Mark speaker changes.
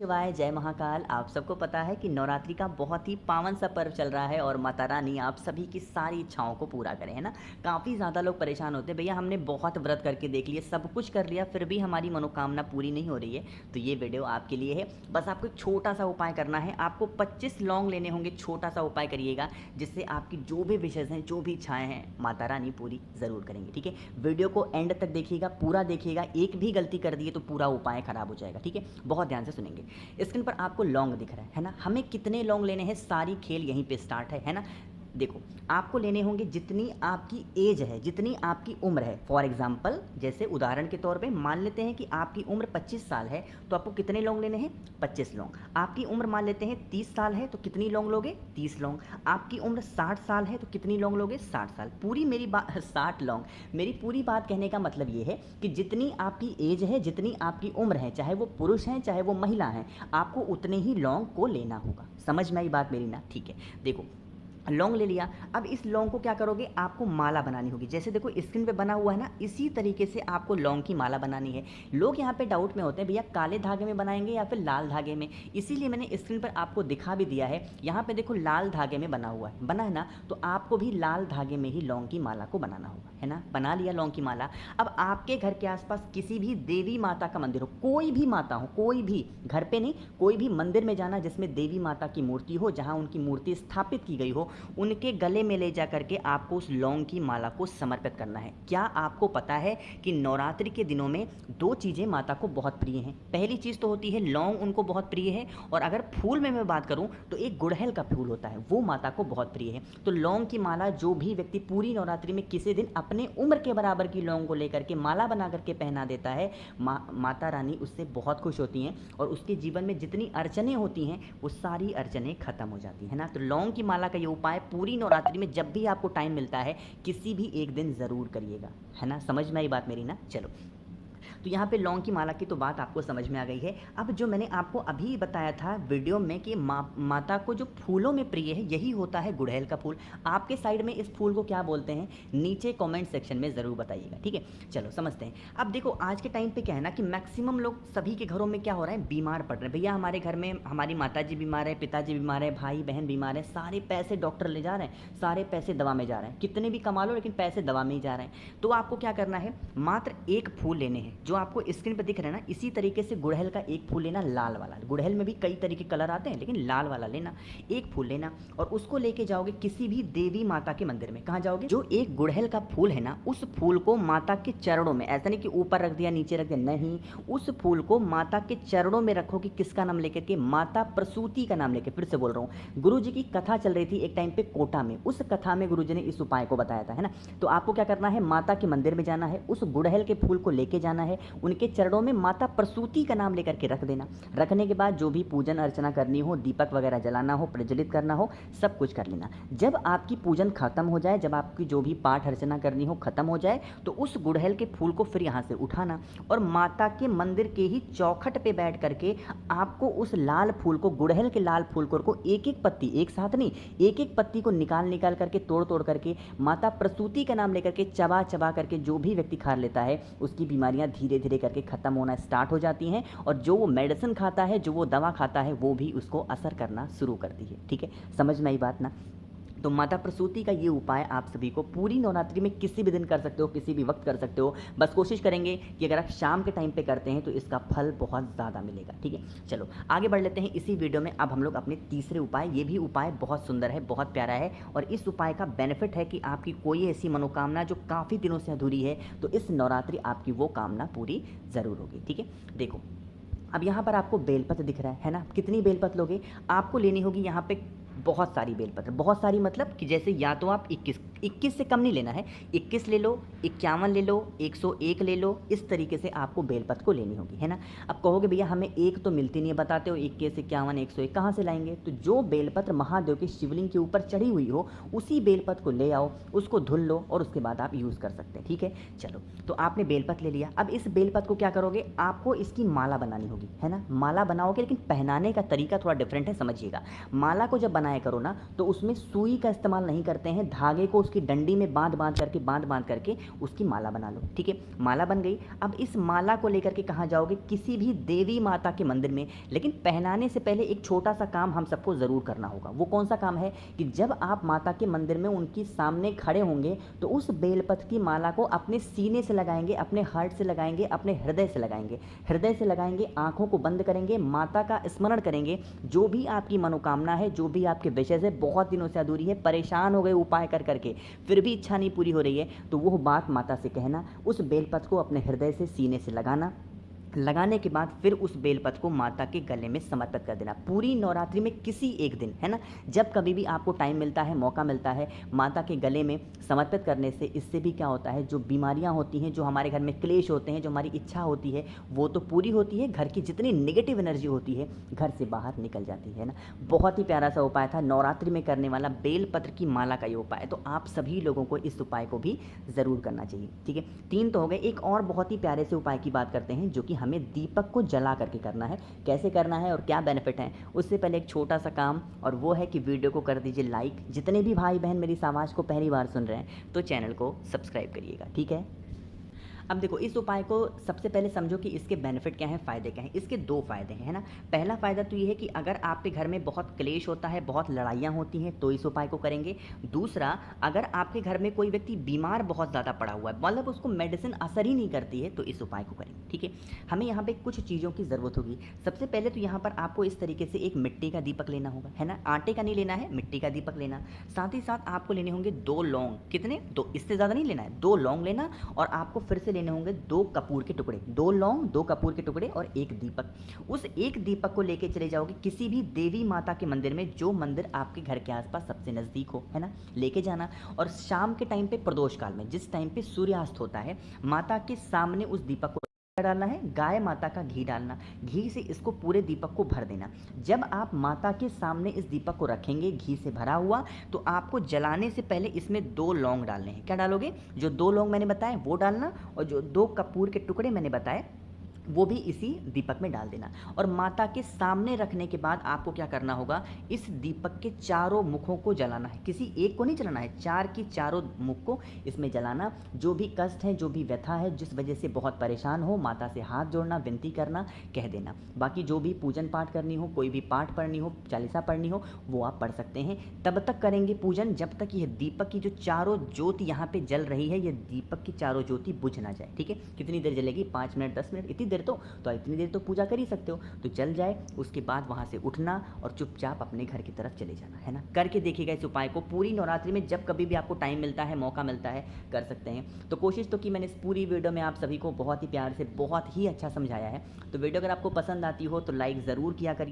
Speaker 1: शिवाय जय महाकाल। आप सबको पता है कि नवरात्रि का बहुत ही पावन सा पर्व चल रहा है और माता रानी आप सभी की सारी इच्छाओं को पूरा करें, है ना। काफ़ी ज़्यादा लोग परेशान होते हैं, भैया हमने बहुत व्रत करके देख लिया, सब कुछ कर लिया, फिर भी हमारी मनोकामना पूरी नहीं हो रही है। तो ये वीडियो आपके लिए है। बस आपको एक छोटा सा उपाय करना है। आपको 25 लौंग लेने होंगे। छोटा सा उपाय करिएगा जिससे आपकी जो भी विशेष हैं, जो भी इच्छाएँ हैं, माता रानी पूरी ज़रूर करेंगे। ठीक है, वीडियो को एंड तक देखिएगा, पूरा देखिएगा। एक भी गलती कर दिए तो पूरा उपाय खराब हो जाएगा। ठीक है, बहुत ध्यान से सुनेंगे। स्क्रीन पर आपको लौंग दिख रहा है ना। हमें कितने लौंग लेने हैं, सारी खेल यहीं पे स्टार्ट है ना। देखो, आपको लेने होंगे जितनी आपकी एज है, जितनी आपकी उम्र है। फॉर एग्जांपल, जैसे उदाहरण के तौर पे मान लेते हैं कि आपकी उम्र 25 साल है, तो आपको कितने लौंग लेने हैं? 25 लौंग। आपकी उम्र मान लेते हैं 30 साल है, तो कितनी लौंग लोगे? 30 लौंग। आपकी उम्र 60 साल है, तो कितनी लौंग लोगे? 60 साल। पूरी मेरी बात 60 लौंग। मेरी पूरी बात कहने का मतलब ये है कि जितनी आपकी एज है, जितनी आपकी उम्र है, चाहे वो पुरुष हैं चाहे वो महिला हैं, आपको उतने ही लौंग को लेना होगा। समझ में आई बात मेरी ना? ठीक है, देखो लौंग ले लिया। अब इस लौंग को क्या करोगे? आपको माला बनानी होगी। जैसे देखो स्क्रीन पे बना हुआ है ना, इसी तरीके से आपको लौंग की माला बनानी है। लोग यहाँ पे डाउट में होते हैं, भैया काले धागे में बनाएंगे या फिर लाल धागे में। इसीलिए मैंने स्क्रीन पर आपको दिखा भी दिया है। यहाँ पे देखो लाल धागे में बना हुआ है, बना है ना। तो आपको भी लाल धागे में ही लौंग की माला को बनाना होगा, है ना। बना लिया लौंग की माला। अब आपके घर के आसपास किसी भी देवी माता का मंदिर हो, कोई भी माता हो, कोई भी, घर पे नहीं, कोई भी मंदिर में जाना जिसमें देवी माता की मूर्ति हो, जहाँ उनकी मूर्ति स्थापित की गई हो, उनके गले में ले जा करके आपको उस लौंग की माला को समर्पित करना है। क्या आपको पता है कि नवरात्रि के दिनों में दो चीज़ें माता को बहुत प्रिय हैं? पहली चीज़ तो होती है लौंग, उनको बहुत प्रिय है। और अगर फूल में मैं बात करूं तो एक गुड़हल का फूल होता है, वो माता को बहुत प्रिय है। तो लौंग की माला जो भी व्यक्ति पूरी नवरात्रि में किसी दिन अपने उम्र के बराबर की लौंग को लेकर के माला बना करके पहना देता है, माता रानी उससे बहुत खुश होती हैं और उसके जीवन में जितनी अड़चनें होती हैं वो सारी अड़चनें खत्म हो जाती है ना। तो लौंग की माला का ये उपाय पूरी नवरात्रि में जब भी आपको टाइम मिलता है, किसी भी एक दिन ज़रूर करिएगा, है ना। समझ में आई बात मेरी ना? चलो, तो यहाँ पे लौंग की माला की तो बात आपको समझ में आ गई है। अब जो मैंने आपको अभी बताया था वीडियो में कि माता को जो फूलों में प्रिय है, यही होता है गुड़हल का फूल। आपके साइड में इस फूल को क्या बोलते हैं, नीचे कमेंट सेक्शन में ज़रूर बताइएगा। ठीक है, चलो समझते हैं। अब देखो आज के टाइम पे क्या है ना कि मैक्सिमम लोग, सभी के घरों में क्या हो रहा है, बीमार पड़ रहे हैं। भैया हमारे घर में हमारी माता जी बीमार है, पिताजी बीमार है, भाई बहन बीमार है, सारे पैसे डॉक्टर ले जा रहे हैं, सारे पैसे दवा में जा रहे हैं। कितने भी कमा लो लेकिन पैसे दवा में ही जा रहे हैं। तो आपको क्या करना है, मात्र एक फूल लेने हैं जो आपको स्क्रीन पर दिख रहा है ना। इसी तरीके से गुड़हल का एक फूल लेना, लाल वाला। गुड़हल में भी कई तरह के कलर आते हैं, लेकिन लाल वाला लेना। एक फूल लेना और उसको लेके जाओगे किसी भी देवी माता के मंदिर में। कहाँ जाओगे? जो एक गुड़हल का फूल है ना, उस फूल को माता के चरणों में, ऐसा नहीं कि ऊपर रख दिया नीचे रख दिया, नहीं, उस फूल को माता के चरणों में रखो। कि किसका नाम लेकर के? माता प्रसूति का नाम लेकर। फिर से बोल रहा हूँ, गुरु जी की कथा चल रही थी एक टाइम पे कोटा में, उस कथा में गुरु जी ने इस उपाय को बताया था, है ना। तो आपको क्या करना है, माता के मंदिर में जाना है, उस गुड़हल के फूल को लेके जाना है, उनके चरणों में माता प्रसूति का नाम लेकर के रख देना। रखने के बाद जो भी पूजन अर्चना करनी हो, दीपक वगैरह जलाना हो, प्रज्वलित करना हो, सब कुछ कर लेना। जब आपकी पूजन खत्म हो जाए, जब आपकी जो भी पाठ अर्चना करनी हो खत्म हो जाए, तो उस गुड़हल के फूल को फिर यहाँ से उठाना और माता के मंदिर के ही चौखट पे बैठ करके आपको उस लाल फूल को, गुड़हल के लाल फूल को एक एक पत्ती, एक साथ नहीं, एक एक पत्ती को निकाल करके, तोड़ तोड़ करके, माता प्रसूति का नाम लेकर के चबा चबा करके जो भी व्यक्ति खा लेता है, उसकी बीमारियां धीरे धीरे करके खत्म होना स्टार्ट हो जाती हैं। और जो वो मेडिसिन खाता है, जो वो दवा खाता है, वो भी उसको असर करना शुरू करती है। ठीक है, समझ में आई बात ना? तो माता प्रसूति का ये उपाय आप सभी को पूरी नवरात्रि में किसी भी दिन कर सकते हो, किसी भी वक्त कर सकते हो। बस कोशिश करेंगे कि अगर आप शाम के टाइम पे करते हैं तो इसका फल बहुत ज़्यादा मिलेगा। ठीक है, चलो आगे बढ़ लेते हैं इसी वीडियो में। अब हम लोग अपने तीसरे उपाय, ये भी उपाय बहुत सुंदर है, बहुत प्यारा है और इस उपाय का बेनिफिट है कि आपकी कोई ऐसी मनोकामना जो काफ़ी दिनों से अधूरी है, तो इस नवरात्रि आपकी वो कामना पूरी ज़रूर होगी। ठीक है, देखो अब यहाँ पर आपको बेलपत्र दिख रहा है ना। कितनी बेलपत्र लोगे? आपको लेनी होगी यहाँ पे बहुत सारी बेलपत्र। बहुत सारी मतलब कि जैसे या तो आप 21 से कम नहीं लेना है, 21 ले लो, 51 ले लो, 101 ले लो, इस तरीके से आपको बेलपत्र को लेनी होगी, है ना। अब कहोगे भैया हमें एक तो मिलती नहीं है, बताते हो 21, 51, 101 कहाँ से लाएंगे? तो जो बेलपत्र महादेव के शिवलिंग के ऊपर चढ़ी हुई हो, उसी बेलपत्र को ले आओ, उसको धुल लो और उसके बाद आप यूज़ कर सकते हैं। ठीक है, चलो तो आपने बेलपत्र ले लिया। अब इस बेलपत्र को क्या करोगे, आपको इसकी माला बनानी होगी, है ना। माला बनाओगे लेकिन पहनाने का तरीका थोड़ा डिफरेंट है, समझिएगा। माला को जब बनाया करो ना, तो उसमें सुई का इस्तेमाल नहीं करते हैं, धागे को उसकी डंडी में बांध करके उसकी माला बना लो। ठीक है, माला बन गई। अब इस माला को लेकर के कहाँ जाओगे? किसी भी देवी माता के मंदिर में। लेकिन पहनाने से पहले एक छोटा सा काम हम सबको ज़रूर करना होगा। वो कौन सा काम है कि जब आप माता के मंदिर में उनकी सामने खड़े होंगे तो उस बेलपत्र की माला को अपने सीने से लगाएंगे, अपने हार्ट से लगाएंगे, अपने हृदय से लगाएंगे। हृदय से लगाएंगे, आंखों को बंद करेंगे, माता का स्मरण करेंगे। जो भी आपकी मनोकामना है, जो भी आपके विषय से बहुत दिनों से अधूरी है, परेशान हो गए उपाय कर करके, फिर भी इच्छा नहीं पूरी हो रही है, तो वो बात माता से कहना। उस बेलपत्र को अपने हृदय से सीने से लगाना। लगाने के बाद फिर उस बेलपत्र को माता के गले में समर्पित कर देना। पूरी नवरात्रि में किसी एक दिन, है ना, जब कभी भी आपको टाइम मिलता है, मौका मिलता है, माता के गले में समर्पित करने से इससे भी क्या होता है, जो बीमारियां होती हैं, जो हमारे घर में क्लेश होते हैं, जो हमारी इच्छा होती है, वो तो पूरी होती है। घर की जितनी नेगेटिव एनर्जी होती है घर से बाहर निकल जाती है ना। बहुत ही प्यारा सा उपाय था नवरात्रि में करने वाला, बेलपत्र की माला का ये उपाय। तो आप सभी लोगों को इस उपाय को भी ज़रूर करना चाहिए। ठीक है, 3 तो हो गए। एक और बहुत ही प्यारे से उपाय की बात करते हैं, जो कि हमें दीपक को जला करके करना है। कैसे करना है और क्या बेनिफिट है, उससे पहले एक छोटा सा काम, और वो है कि वीडियो को कर दीजिए लाइक। जितने भी भाई बहन मेरी इस आवाज़ को पहली बार सुन रहे हैं तो चैनल को सब्सक्राइब करिएगा। ठीक है, अब देखो इस उपाय को सबसे पहले समझो कि इसके बेनिफिट क्या हैं, फ़ायदे क्या हैं। इसके 2 फ़ायदे हैं, है ना। पहला फ़ायदा तो ये है कि अगर आपके घर में बहुत क्लेश होता है, बहुत लड़ाइयाँ होती हैं, तो इस उपाय को करेंगे। दूसरा, अगर आपके घर में कोई व्यक्ति बीमार बहुत ज़्यादा पड़ा हुआ है, मतलब उसको मेडिसिन असर ही नहीं करती है, तो इस उपाय को करेंगे। ठीक है, हमें यहाँ पे कुछ चीज़ों की ज़रूरत होगी। सबसे पहले तो यहाँ पर आपको इस तरीके से एक मिट्टी का दीपक लेना होगा, है ना। आटे का नहीं लेना है, मिट्टी का दीपक लेना। साथ ही साथ आपको लेने होंगे 2 लौंग। कितने? 2, इससे ज़्यादा नहीं लेना है। 2 लौंग लेना, और आपको फिर से लेने होंगे 2 कपूर के टुकड़े। 2 लौंग, 2 कपूर के टुकड़े और 1 दीपक। उस 1 दीपक को लेके चले जाओगे किसी भी देवी माता के मंदिर में, जो मंदिर आपके घर के आसपास सबसे नज़दीक हो, है ना, लेके जाना। और शाम के टाइम पे, प्रदोष काल में, जिस टाइम पे सूर्यास्त होता है, माता के सामने उस दीपक को डालना है। गाय माता का घी डालना, घी से इसको पूरे दीपक को भर देना। जब आप माता के सामने इस दीपक को रखेंगे घी से भरा हुआ, तो आपको जलाने से पहले इसमें 2 लौंग डालने हैं। क्या डालोगे? जो 2 लौंग मैंने बताए वो डालना, और जो 2 कपूर के टुकड़े मैंने बताए वो भी इसी दीपक में डाल देना। और माता के सामने रखने के बाद आपको क्या करना होगा, इस दीपक के चारों मुखों को जलाना है। किसी एक को नहीं जलाना है, 4 की चारों मुख को इसमें जलाना। जो भी कष्ट है, जो भी व्यथा है, जिस वजह से बहुत परेशान हो, माता से हाथ जोड़ना, विनती करना, कह देना। बाकी जो भी पूजन पाठ करनी हो, कोई भी पाठ पढ़नी हो, चालीसा पढ़नी हो, वो आप पढ़ सकते हैं। तब तक करेंगे पूजन जब तक यह दीपक की जो चारों ज्योति यहाँ पे जल रही है, ये दीपक की चारों ज्योति बुझ ना जाए। ठीक है, कितनी देर जलेगी? 5 मिनट, 10 मिनट, इतनी देर तो इतनी देर तो पूजा कर ही सकते हो। तो चल जाए, उसके बाद वहाँ से उठना और चुपचाप अपने घर की तरफ चले जाना, है ना। करके देखिएगा इस उपाय को। पूरी नवरात्रि में जब कभी भी आपको टाइम मिलता है, मौका मिलता है, कर सकते हैं। तो कोशिश तो की मैंने इस पूरी वीडियो में आप सभी को बहुत ही प्यार से, बहुत ही अच्छा समझाया है। तो वीडियो अगर आपको पसंद आती हो तो लाइक ज़रूर किया करिए।